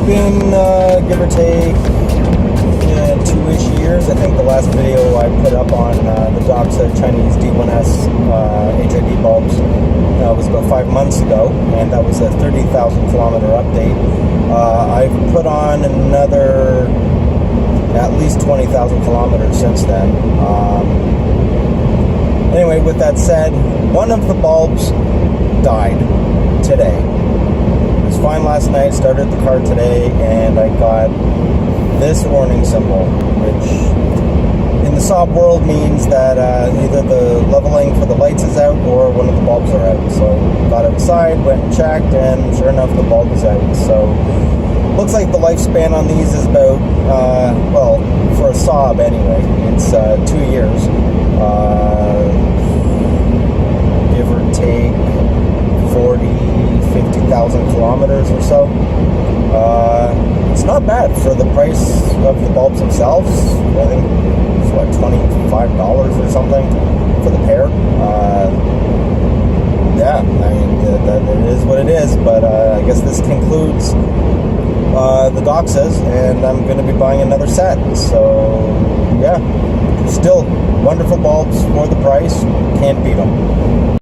been, give or take, 2-ish years. I think the last video I put up on the Doxa Chinese D1S HID bulbs was about 5 months ago, and that was a 30,000 kilometer update. I've put on another at least 20,000 kilometers since then. Anyway, with that said, one of the bulbs died today. It was fine last night, started the car today, and I got this warning symbol, which in the sob world means that either the leveling for the lights is out or one of the bulbs are out. So I got outside, went and checked, and sure enough, the bulb is out. So looks like the lifespan on these is about, well, for a sob anyway, it's 2 years. Give or take 50,000 kilometers or so. It's not bad for the price of the bulbs themselves. I think it's what, $25 or something for the pair. Yeah, I mean, it is what it is, but I guess this concludes the Doxas, and I'm going to be buying another set. So yeah, still wonderful bulbs for the price, can't beat them.